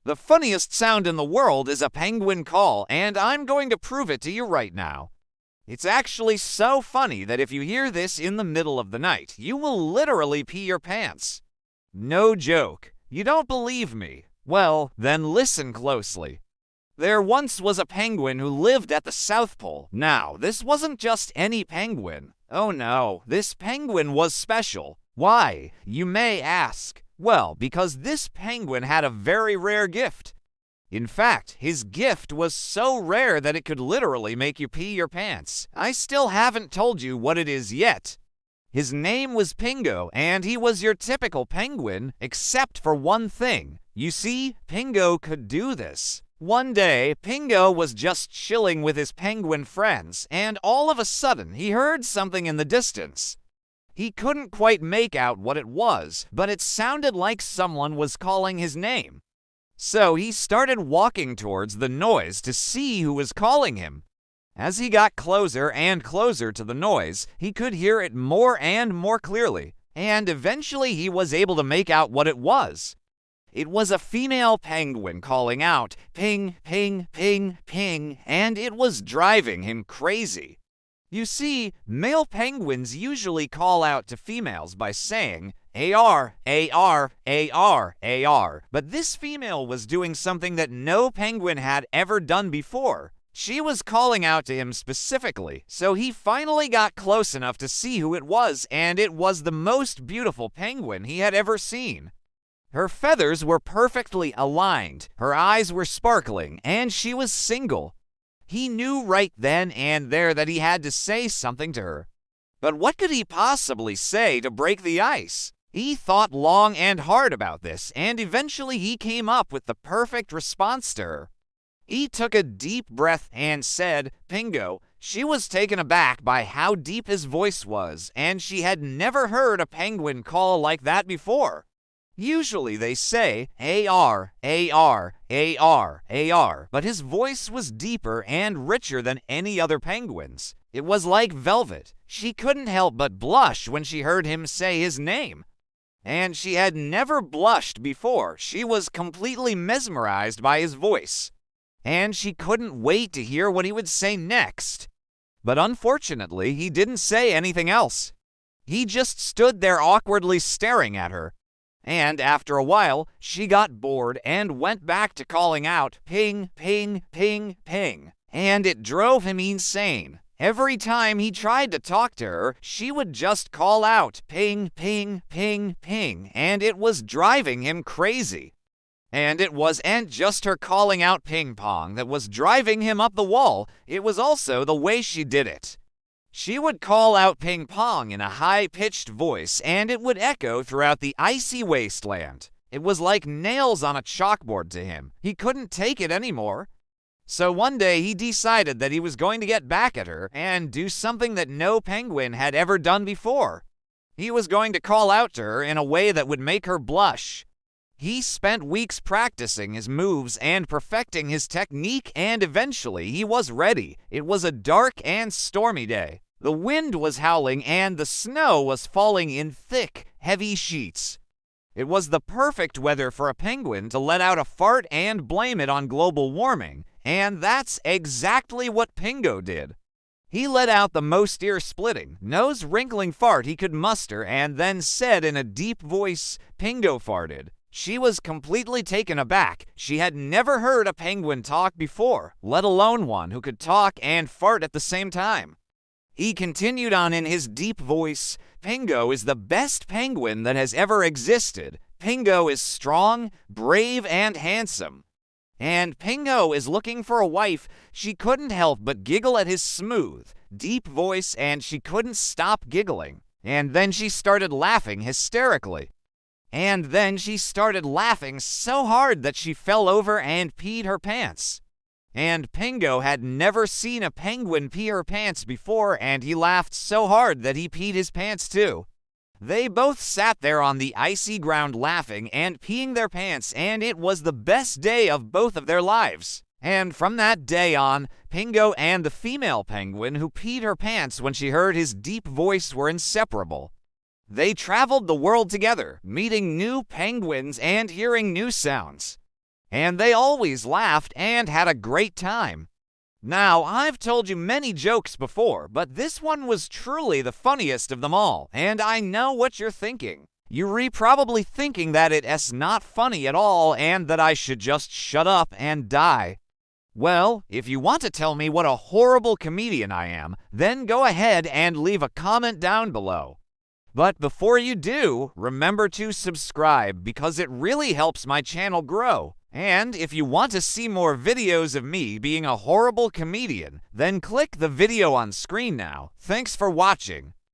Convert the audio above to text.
The funniest sound in the world is a penguin call, and I'm going to prove it to you right now. It's actually so funny that if you hear this in the middle of the night, you will literally pee your pants. No joke. You don't believe me? Well, then listen closely. There once was a penguin who lived at the South Pole. Now, this wasn't just any penguin. Oh no, this penguin was special. Why, you may ask? Well, because this penguin had a very rare gift. In fact, his gift was so rare that it could literally make you pee your pants. I still haven't told you what it is yet. His name was Pingo, and he was your typical penguin, except for one thing. You see, Pingo could do this. One day, Pingo was just chilling with his penguin friends, and all of a sudden, he heard something in the distance. He couldn't quite make out what it was, but it sounded like someone was calling his name. So he started walking towards the noise to see who was calling him. As he got closer and closer to the noise, he could hear it more and more clearly, and eventually he was able to make out what it was. It was a female penguin calling out, "Ping, ping, ping, ping," and it was driving him crazy. You see, male penguins usually call out to females by saying, "AR, AR, AR, AR," but this female was doing something that no penguin had ever done before. She was calling out to him specifically, so he finally got close enough to see who it was, and it was the most beautiful penguin he had ever seen. Her feathers were perfectly aligned, her eyes were sparkling, and she was single. He knew right then and there that he had to say something to her. But what could he possibly say to break the ice? He thought long and hard about this, and eventually he came up with the perfect response to her. He took a deep breath and said, "Pingo." She was taken aback by how deep his voice was, and she had never heard a penguin call like that before. Usually they say, "AR, AR, AR, AR," but his voice was deeper and richer than any other penguin's. It was like velvet. She couldn't help but blush when she heard him say his name. And she had never blushed before. She was completely mesmerized by his voice. And she couldn't wait to hear what he would say next. But unfortunately, he didn't say anything else. He just stood there awkwardly staring at her. And after a while, she got bored and went back to calling out, "Ping, ping, ping, ping." And it drove him insane. Every time he tried to talk to her, she would just call out, "Ping, ping, ping, ping," and it was driving him crazy. And it wasn't just her calling out ping pong that was driving him up the wall, it was also the way she did it. She would call out ping pong in a high-pitched voice, and it would echo throughout the icy wasteland. It was like nails on a chalkboard to him. He couldn't take it anymore. So one day he decided that he was going to get back at her and do something that no penguin had ever done before. He was going to call out to her in a way that would make her blush. He spent weeks practicing his moves and perfecting his technique, and eventually he was ready. It was a dark and stormy day. The wind was howling and the snow was falling in thick, heavy sheets. It was the perfect weather for a penguin to let out a fart and blame it on global warming, and that's exactly what Pingo did. He let out the most ear-splitting, nose-wrinkling fart he could muster and then said in a deep voice, "Pingo farted." She was completely taken aback. She had never heard a penguin talk before, let alone one who could talk and fart at the same time. He continued on in his deep voice, "Pingo is the best penguin that has ever existed. Pingo is strong, brave, and handsome. And Pingo is looking for a wife." She couldn't help but giggle at his smooth, deep voice, and she couldn't stop giggling. And then she started laughing hysterically. And then she started laughing so hard that she fell over and peed her pants. And Pingo had never seen a penguin pee her pants before, and he laughed so hard that he peed his pants too. They both sat there on the icy ground laughing and peeing their pants, and it was the best day of both of their lives. And from that day on, Pingo and the female penguin who peed her pants when she heard his deep voice were inseparable. They traveled the world together, meeting new penguins and hearing new sounds. and they always laughed and had a great time. Now, I've told you many jokes before, but this one was truly the funniest of them all, and I know what you're thinking. You're probably thinking that it's not funny at all and that I should just shut up and die. Well, if you want to tell me what a horrible comedian I am, then go ahead and leave a comment down below. But before you do, remember to subscribe because it really helps my channel grow. And if you want to see more videos of me being a horrible comedian, then click the video on screen now. Thanks for watching.